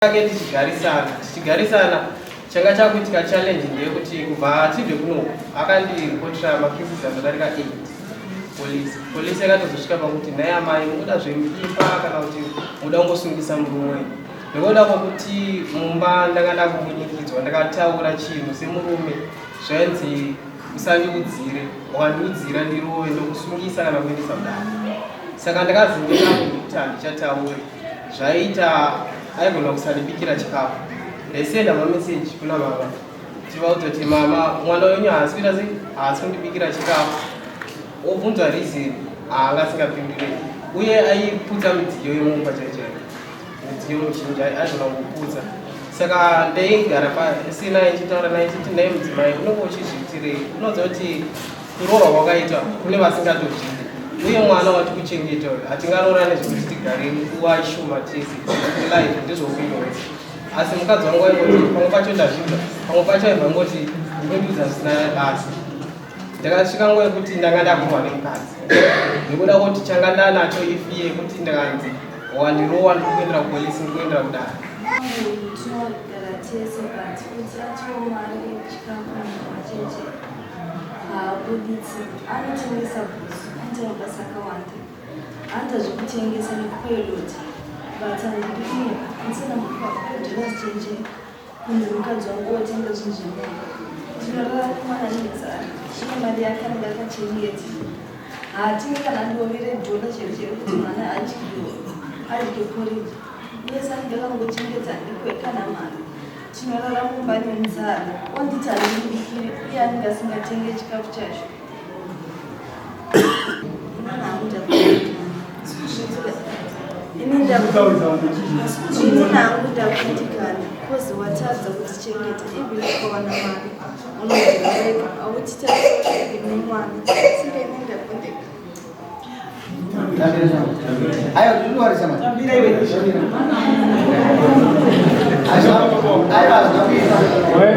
tichigarisana changa chakuitika challenge ndeyekuti kubva tibve kuno akandipotera macases azodarika 8 polisi yakatozosvika pakuti nhai amai muda zvemimba kana kuti muda kungosungisa murume nekuda kwokuti mumba ndanga ndakumunyikidzwa ndakataura chinhu semurume zvainzi usandiudzire, wakandiudzira ndirove ndokusungisa kana kuendesa mudare. Saka ndakazindira kuti handichataure zvaita aigona kusandibikira chikafu. Ndaisenda mameseji kuna mama tivaudza kuti mama mwana wenyu haasi kuita sei, haasi kundibikira chikafu. Obvunzwa reason haanga asingapindure uye aiputsa midziyo yemumba chaicho, midziyo mizhinji aigona kungoputsa. Saka ndaigara pasina ichitaura naye ichiti naye mudzimai unenge uchizviitirei, unoziva kuti kuroorwa kwakaita kune vasingatozvidi uye mwana wati kuchengeta hatingaroorane zvekuti tigare nguva shoma tese life ndizvoupenyu hwese. Asi mukadzi wangu aingoti pamwe pacho ndazvida, pamwe pacho aivangoti ndinondiudza zvisina basa. Ndakasvika nguva yekuti ndanga ndakurwa nemukadzi nekuda kuti changa ndanacho ifi yekuti ndakanzi wandirowa ndiri kuendera kupolisi ndiri kuendera kudare. Tinorara mumba nenzara wanditi handibikire uye anenge asingatenge chikafu chacho. Ini nangu ndakuitikana kozi watadza kutichengeta ibirikawana mari unozivaeka autitaine mwana saka ine ndakundeka. Ayo, dulu hari sama. Ayo,